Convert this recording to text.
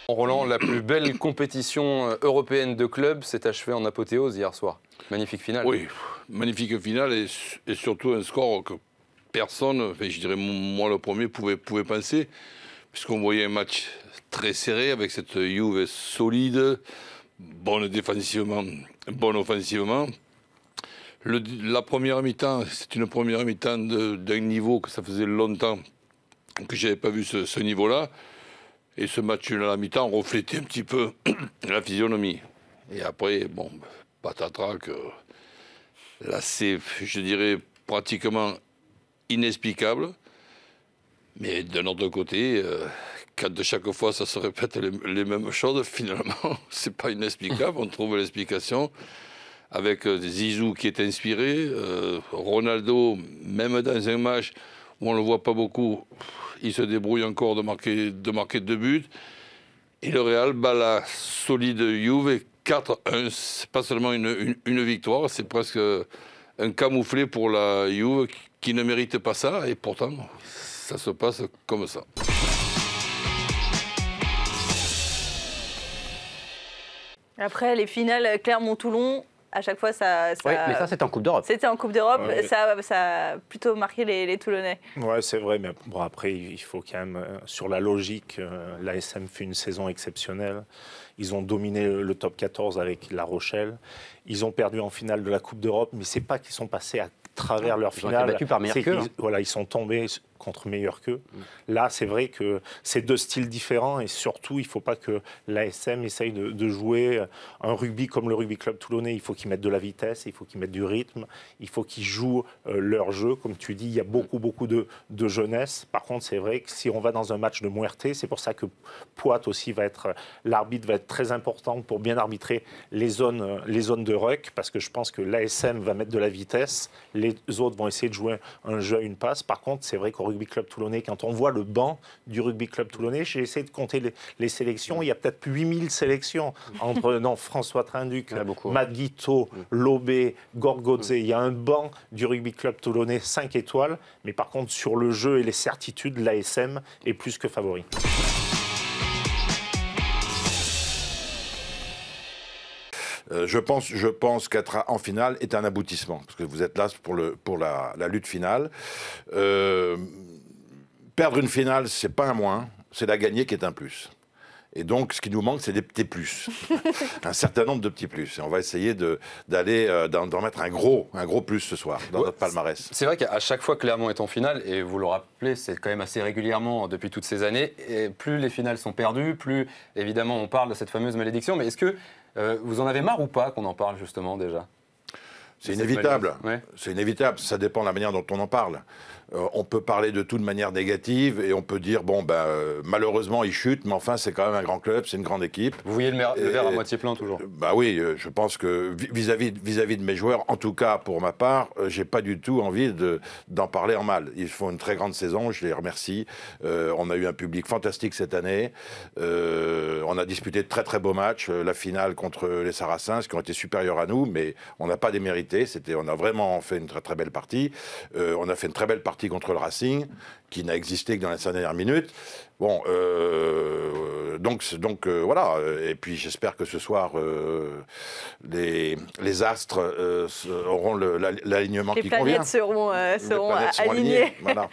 Roland, la plus belle compétition européenne de clubs s'est achevée en apothéose hier soir. Magnifique finale. Oui, magnifique finale et surtout un score que personne, enfin, je dirais moi le premier, pouvait penser, puisqu'on voyait un match très serré avec cette Juve solide, bonne défensivement, bonne offensivement. La première mi-temps, c'est une première mi-temps d'un niveau que ça faisait longtemps que je n'avais pas vu ce niveau-là. Et ce match-là, à la mi-temps, reflétait un petit peu la physionomie. Et après, bon, patatrac, là, c'est, je dirais, pratiquement inexplicable. Mais d'un autre côté, quand de chaque fois ça se répète les mêmes choses, finalement, c'est pas inexplicable. On trouve l'explication avec Zizou qui est inspiré, Ronaldo, même dans un match où on ne le voit pas beaucoup, il se débrouille encore de marquer 2 buts. Et le Real bat la solide Juve 4-1. C'est pas seulement une victoire, c'est presque un camouflet pour la Juve qui ne mérite pas ça. Et pourtant, ça se passe comme ça. Après, les finales Clermont-Toulon, à chaque fois, ça... Oui, mais ça, c'était en Coupe d'Europe. C'était en Coupe d'Europe, Ouais. ça a plutôt marqué les Toulonnais. Ouais, c'est vrai, mais bon, après, il faut quand même, sur la logique, l'ASM fait une saison exceptionnelle. Ils ont dominé le top 14 avec La Rochelle. Ils ont perdu en finale de la Coupe d'Europe, mais c'est pas qu'ils sont passés à travers leur finale. Ils ont été battus par meilleur qu'eux. Voilà, ils sont tombés contre meilleurs qu'eux. Là, c'est vrai que c'est 2 styles différents et surtout, il ne faut pas que l'ASM essaye de jouer un rugby comme le rugby club toulonnais. Il faut qu'ils mettent de la vitesse, il faut qu'ils mettent du rythme, il faut qu'ils jouent leur jeu. Comme tu dis, il y a beaucoup de jeunesse. Par contre, c'est vrai que si on va dans un match de Muerte, c'est pour ça que Poit aussi l'arbitre va être très important pour bien arbitrer les zones de ruck, parce que je pense que l'ASM va mettre de la vitesse, les autres vont essayer de jouer un jeu à une passe. Par contre, c'est vrai qu'au rugby club toulonnais, quand on voit le banc du rugby club toulonnais, j'ai essayé de compter les sélections, il y a peut-être 8000 sélections entre François Trinduc, Matt Guiteau, Lobé, Gorgodze. Il y a un banc du rugby club toulonnais 5 étoiles, mais par contre sur le jeu et les certitudes, l'ASM est plus que favori. Je pense qu'être en finale est un aboutissement, parce que vous êtes là pour la lutte finale. Perdre une finale, c'est pas un moins, c'est la gagner qui est un plus. Et donc, ce qui nous manque, c'est des petits plus, un certain nombre de petits plus. Et on va essayer d'en mettre un gros plus ce soir dans notre palmarès. C'est vrai qu'à chaque fois que Clermont est en finale, et vous le rappelez, c'est quand même assez régulièrement depuis toutes ces années, et plus les finales sont perdues, plus évidemment on parle de cette fameuse malédiction. Mais est-ce que vous en avez marre ou pas qu'on en parle justement déjà ? C'est inévitable. Ouais. C'est inévitable. Ça dépend de la manière dont on en parle. On peut parler de tout de manière négative et on peut dire bon malheureusement il chute, mais enfin c'est quand même un grand club, c'est une grande équipe. Vous voyez le verre à moitié plein toujours. Bah oui, je pense que vis-à-vis de mes joueurs, en tout cas pour ma part, j'ai pas du tout envie d'en parler en mal. Ils font une très grande saison, je les remercie. On a eu un public fantastique cette année. On a disputé de très beaux matchs. La finale contre les Saracens qui ont été supérieurs à nous, mais on n'a pas démérité. On a vraiment fait une très belle partie. On a fait une très belle partie contre le Racing, qui n'a existé que dans les 5 dernières minutes. Bon, donc voilà. Et puis j'espère que ce soir, les astres auront l'alignement qui convient. Les planètes seront alignées. Voilà.